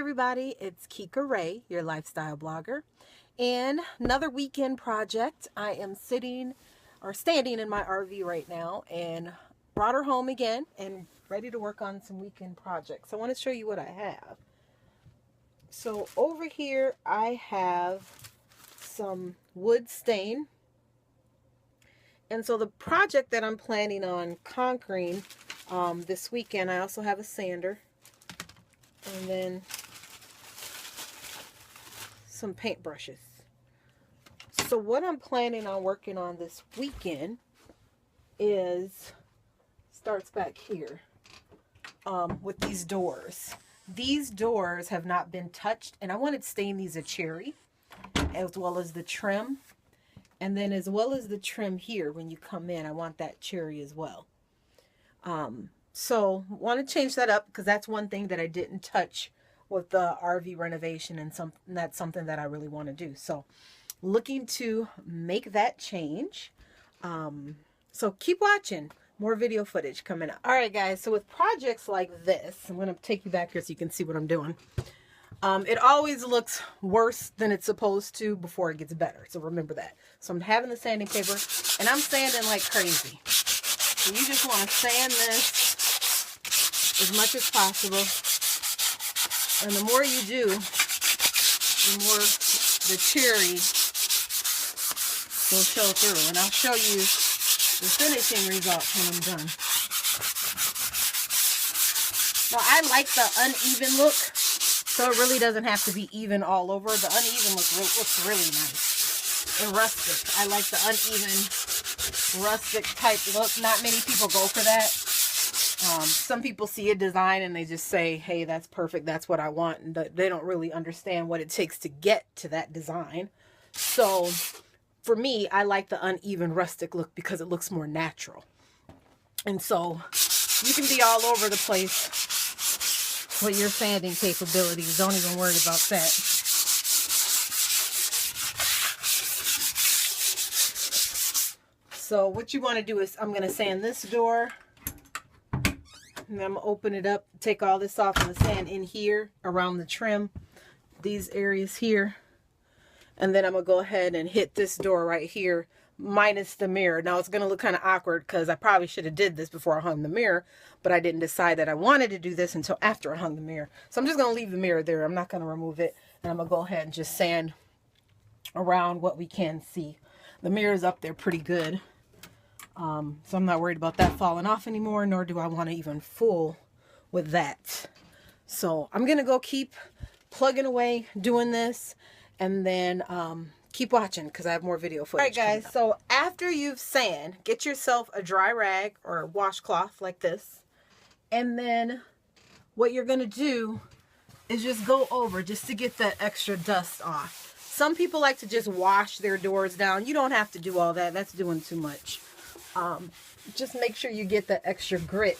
everybody, it's Kika Ray, your lifestyle blogger, and another weekend project. I am standing in my RV right now and brought her home again and ready to work on some weekend projects. I want to show you what I have. So over here I have some wood stain, and so the project that I'm planning on conquering this weekend, I also have a sander and then some paint brushes. So what I'm planning on working on this weekend starts back here with these doors. These doors have not been touched, and I wanted to stain these a cherry, as well as the trim, and then as well as the trim here when you come in, I want that cherry as well. So want to change that up because that's one thing that I didn't touch with the RV renovation, and that's something that I really want to do. So looking to make that change. So keep watching. More video footage coming up. All right, guys. So with projects like this, I'm going to take you back here so you can see what I'm doing. It always looks worse than it's supposed to before it gets better. So remember that. So I'm having the sanding paper and I'm sanding like crazy. So you just want to sand this as much as possible. And the more you do, the more the cherry will show through. And I'll show you the finishing results when I'm done. Now I like the uneven look, so it really doesn't have to be even all over. The uneven look looks really nice and rustic. I like the uneven rustic type look. Not many people go for that. Some people see a design and they just say, hey, that's perfect, that's what I want, and they don't really understand what it takes to get to that design. So for me, I like the uneven rustic look because it looks more natural. And so you can be all over the place with your sanding capabilities. Don't even worry about that. So what you want to do is, I'm going to sand this door. And I'm going to open it up, take all this off, and the sand in here around the trim, these areas here. And then I'm going to go ahead and hit this door right here, minus the mirror. Now it's going to look kind of awkward because I probably should have did this before I hung the mirror, but I didn't decide that I wanted to do this until after I hung the mirror. So I'm just going to leave the mirror there. I'm not going to remove it. And I'm going to go ahead and just sand around what we can see. The mirror's up there pretty good. So I'm not worried about that falling off anymore, nor do I want to even fool with that. So I'm going to go keep plugging away doing this, and then keep watching because I have more video footage. All right, guys, so after you've sanded, get yourself a dry rag or a washcloth like this. And then what you're going to do is just go over just to get that extra dust off. Some people like to just wash their doors down. You don't have to do all that. That's doing too much. Just make sure you get the extra grit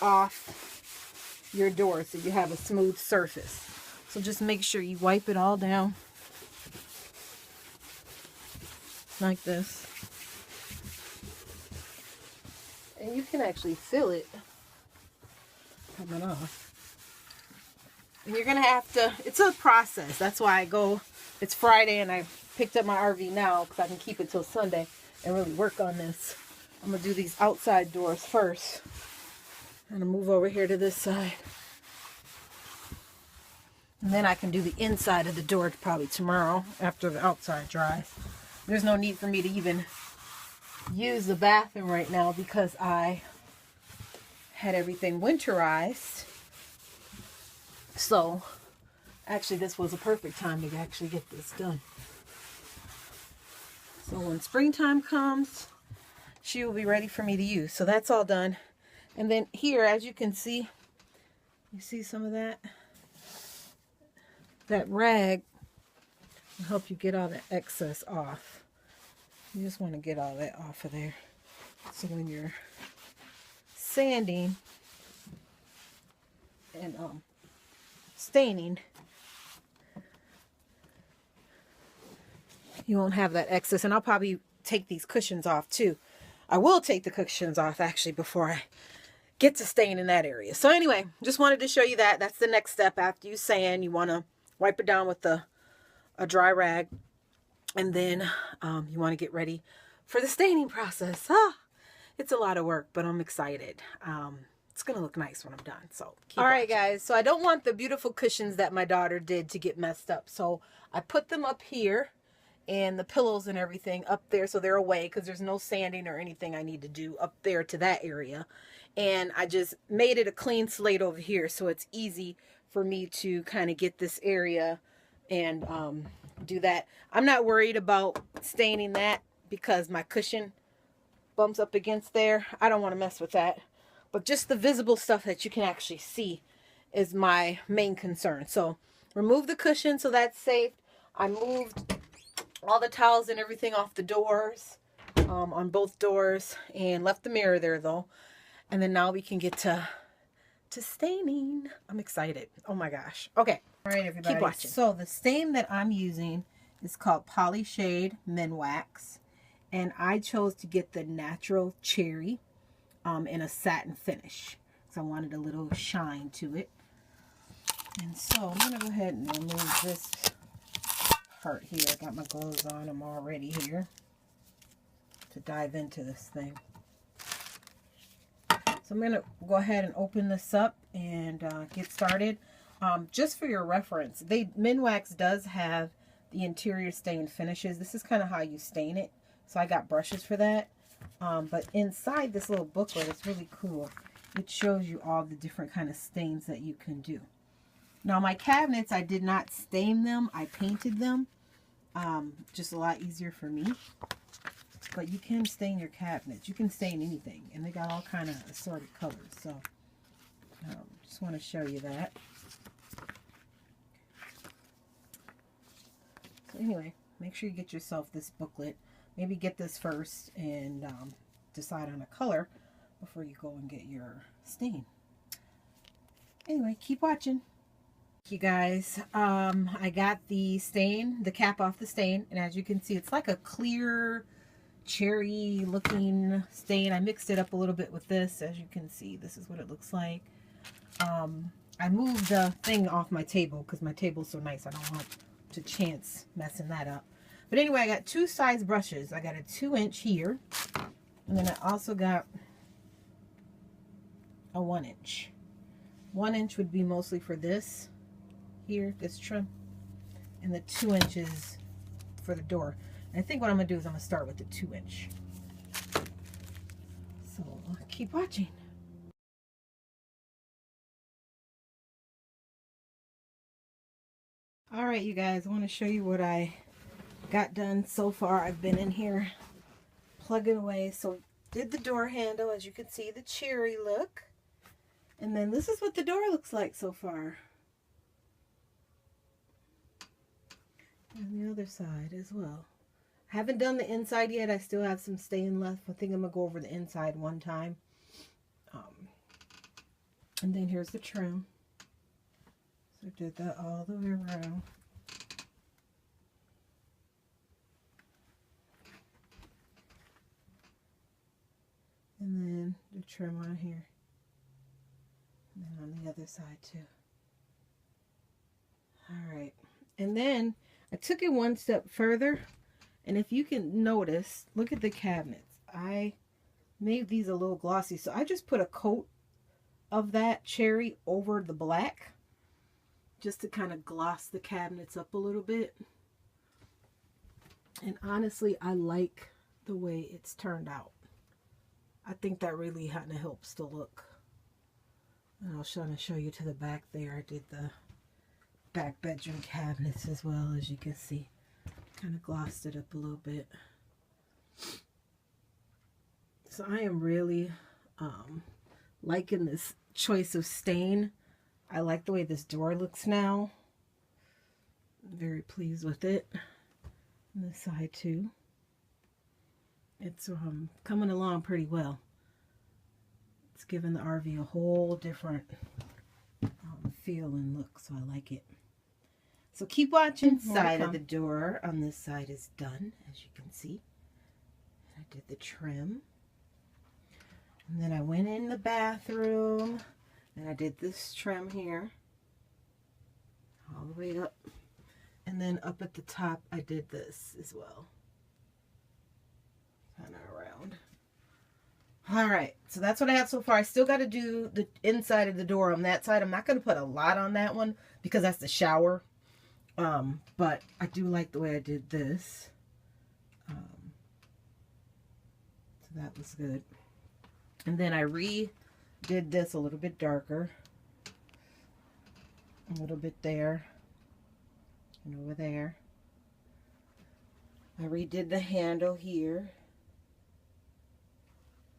off your door so you have a smooth surface. So just make sure you wipe it all down like this. And you can actually feel it coming off. And you're going to have to, it's a process. That's why it's Friday and I picked up my RV now because I can keep it till Sunday and really work on this. I'm going to do these outside doors first. I'm going to move over here to this side. And then I can do the inside of the door probably tomorrow after the outside dries. There's no need for me to even use the bathroom right now because I had everything winterized. So actually this was a perfect time to actually get this done. So when springtime comes, she will be ready for me to use. So that's all done. And then here, as you can see, you see some of that? That rag will help you get all the excess off. You just want to get all that off of there. So when you're sanding and staining, you won't have that excess. And I'll probably take these cushions off too. I will take the cushions off actually before I get to stain in that area. So anyway, just wanted to show you that. That's the next step. After you sand, you want to wipe it down with a dry rag. And then you want to get ready for the staining process. It's a lot of work, but I'm excited. It's going to look nice when I'm done. So all right, guys. So I don't want the beautiful cushions that my daughter did to get messed up. So I put them up here and the pillows and everything up there so they're away because there's no sanding or anything I need to do up there to that area. And I just made it a clean slate over here so it's easy for me to kind of get this area and do that. I'm not worried about staining that because my cushion bumps up against there. I don't want to mess with that. But just the visible stuff that you can actually see is my main concern. So remove the cushion so that's safe. I moved all the towels and everything off the doors, on both doors, and left the mirror there though. And then now we can get to staining. I'm excited. Oh my gosh. Okay. All right, everybody. Keep watching. So the stain that I'm using is called Polyshade Minwax. And I chose to get the natural cherry in a satin finish. So I wanted a little shine to it. And so I'm going to go ahead and remove this part here. I got my gloves on. I'm all ready here to dive into this thing. So I'm going to go ahead and open this up and get started. Just for your reference, Minwax does have the interior stain finishes. This is kind of how you stain it. So I got brushes for that. But inside this little booklet, it's really cool. It shows you all the different kind of stains that you can do. Now my cabinets, I did not stain them. I painted them. Just a lot easier for me. But you can stain your cabinets. You can stain anything. And they got all kind of assorted colors. So just want to show you that. So anyway, make sure you get yourself this booklet. Maybe get this first and decide on a color before you go and get your stain. Anyway, keep watching. You guys, I got the stain, the cap off the stain, and as you can see, it's like a clear cherry looking stain. I mixed it up a little bit with this. As you can see, this is what it looks like. I moved the thing off my table because my table's so nice. I don't want to chance messing that up. But anyway, I got two size brushes. I got a 2-inch here, and then I also got a 1-inch. 1-inch would be mostly for this here, this trim, and the 2 inches for the door. And I think what I'm gonna do is I'm gonna start with the 2-inch. So keep watching. All right, you guys, I want to show you what I got done so far. I've been in here plugging away. So did the door handle, as you can see, the cherry look. And then this is what the door looks like so far. And the other side as well. I haven't done the inside yet. I still have some stain left. I think I'm going to go over the inside one time. And then here's the trim. So I did that all the way around. And then the trim on here. And then on the other side too. Alright. And then I took it one step further. And if you can notice, look at the cabinets. I made these a little glossy. So I just put a coat of that cherry over the black. Just to kind of gloss the cabinets up a little bit. And honestly, I like the way it's turned out. I think that really kind of helps the look. And I'll try to show you to the back there. I did the back bedroom cabinets as well, as you can see. Kind of glossed it up a little bit. So I am really liking this choice of stain. I like the way this door looks now. I'm very pleased with it. And this side too. It's coming along pretty well. It's giving the RV a whole different feel and look, so I like it. So keep watching. Side of the door on this side is done, as you can see. I did the trim. And then I went in the bathroom and I did this trim here all the way up. And then up at the top, I did this as well. Kind of around. All right, so that's what I have so far. I still got to do the inside of the door on that side. I'm not going to put a lot on that one because that's the shower. But I do like the way I did this. So that was good. And then I redid this a little bit darker. A little bit there. And over there. I redid the handle here.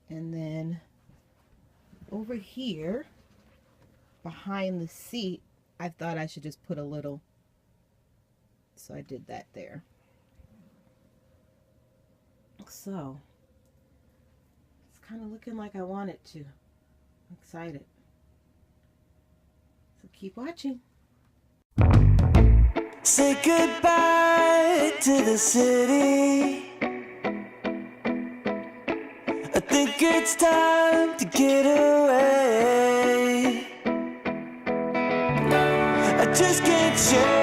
And then over here, behind the seat, I thought I should just put a little. So I did that there. So, it's kind of looking like I want it to. I'm excited. So keep watching. Say goodbye to the city. I think it's time to get away. I just can't shake